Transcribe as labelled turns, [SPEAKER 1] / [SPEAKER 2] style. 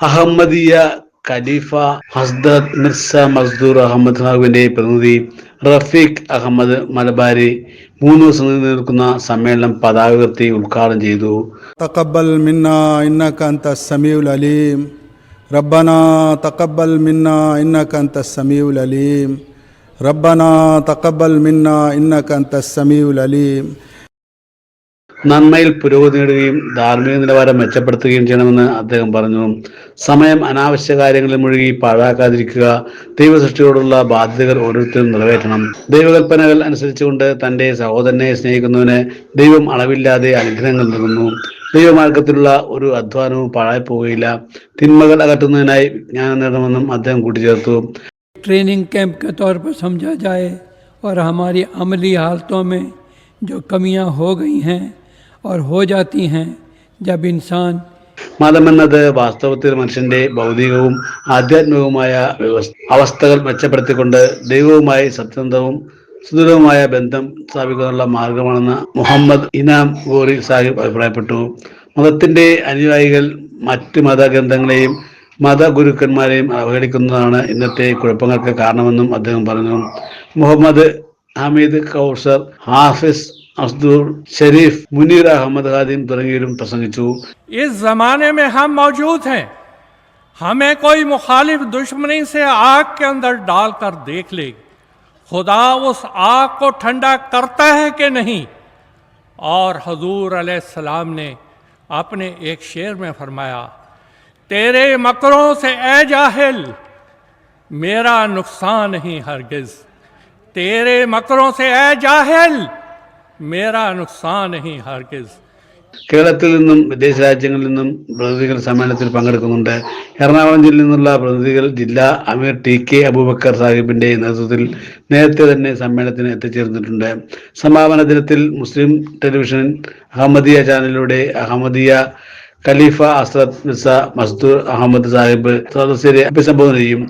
[SPEAKER 1] അഹമ്മദിയ ഖലീഫ ഹസ്രത്ത് മിർസ മസ്ദൂർ അഹമ്മദ് സാഹിബിന്റെ പ്രതിനിധി റഫീഖ് അഹമ്മദ് മലബാരി 3 ദിവസം നീണ്ടു നിൽക്കുന്ന സമ്മേളനം പതാക ഉയർത്തി ഉദ്ഘാടനം ചെയ്തു.
[SPEAKER 2] തഖബ്ബൽ മിന്നാ ഇന്നക അൻതസ് സമീഉൽ അലീം. റബ്ബനാ തഖബ്ബൽ മിന്നാ ഇന്നക അൻതസ് സമീഉൽ അലീം. റബ്ബനാ തഖബ്ബൽ മിന്നാ ഇന്നക അൻതസ് സമീഉൽ അലീം.
[SPEAKER 1] നന്മയിൽ പുരോഗതി നേടുകയും ധാർമ്മിക നിലവാരം മെച്ചപ്പെടുത്തുകയും ചെയ്യണമെന്ന് അദ്ദേഹം പറഞ്ഞു. സമയം അനാവശ്യ കാര്യങ്ങളിൽ മുഴുകി പാഴാക്കാതിരിക്കുക. ദൈവസൃഷ്ടിയോടുള്ള ബാധ്യതകൾ ഓരോരുത്തരും നിറവേറ്റണം. ദൈവകൽപ്പനകൾ അനുസരിച്ചുകൊണ്ട് തന്റെ സഹോദരനെ സ്നേഹിക്കുന്നവന് ദൈവം അളവില്ലാതെ അനുഗ്രഹങ്ങൾ നൽകുന്നു. ദൈവമാർഗത്തിലുള്ള ഒരു അധ്വാനവും പാഴായി പോവുകയില്ല. തിന്മകൾ അകറ്റുന്നതിനായി വിജ്ഞാനം നേടണമെന്നും അദ്ദേഹം കൂട്ടിച്ചേർത്തു.
[SPEAKER 3] ट्रेनिंग कैंप के तौर पर समझा जाए और हमारी अमली हालतों में जो कमियां हो गई हैं और हो जाती हैं जब इंसान
[SPEAKER 1] മതമെന്നത് വാസ്തവത്തിൽ മനുഷ്യന്റെ ഭൗതികവും ആധ്യാത്മികവുമായ അവസ്ഥകൾ മെച്ചപ്പെടുത്തിക്കൊണ്ട് ദൈവവുമായി സത്യസന്ധവും സുദൃഢവുമായ ബന്ധം സ്ഥാപിക്കാനുള്ള മാർഗമാണെന്ന് മുഹമ്മദ് ഇനാം ഗോറി സാഹിബ് അഭിപ്രായപ്പെട്ടു. മതത്തിന്റെ അനുയായികൾ മറ്റ് മതഗ്രന്ഥങ്ങളെയും മതഗുരുക്കന്മാരെയും അവഹേളിക്കുന്നതാണ് ഇന്നത്തെ കുഴപ്പങ്ങൾക്ക് കാരണമെന്നും അദ്ദേഹം പറഞ്ഞു. മുഹമ്മദ് ഹമീദ് കൗസർ, ഹാഫിസ് അസ്ദൂർ ഷരീഫ്, മുനീർ അഹമ്മദ് ഖാദിം തുടങ്ങിയവരും പ്രസംഗിച്ചു.
[SPEAKER 4] इस जमाने में हम मौजूद हैं. हमें कोई मुखालिफ दुश्मनी से आग के अंदर डालकर देख ले, खुदा उस आग को ठंडा करता है कि नहीं. और हजूर अलैहिस्सलाम ने अपने एक शेर में फरमाया, तेरे मकरों से ए जाहिल मेरा नुकसान नहीं हरगिज. तेरे मकरों से ए जाहिल मेरा नुकसान नहीं हरगिज.
[SPEAKER 1] കേരളത്തിൽ നിന്നും വിദേശ രാജ്യങ്ങളിൽ നിന്നും പ്രതിനിധികൾ സമ്മേളനത്തിൽ പങ്കെടുക്കുന്നുണ്ട്. എറണാകുളം ജില്ലയിൽ നിന്നുള്ള പ്രതിനിധികൾ ജില്ലാ അമീർ TK അബൂബക്കർ സാഹിബിന്റെ നേതൃത്വത്തിൽ നേരത്തെ തന്നെ സമ്മേളനത്തിന് എത്തിച്ചേർന്നിട്ടുണ്ട്. സമാപന ദിനത്തിൽ മുസ്ലിം ടെലിവിഷൻ അഹമ്മദിയ ചാനലിലൂടെ അഹമ്മദിയ ഖലീഫ ഹസ്രത്ത് മിർസ മസ്ദൂർ അഹമ്മദ് സാഹിബ് സദസ്യരെ അഭിസംബോധന ചെയ്യും.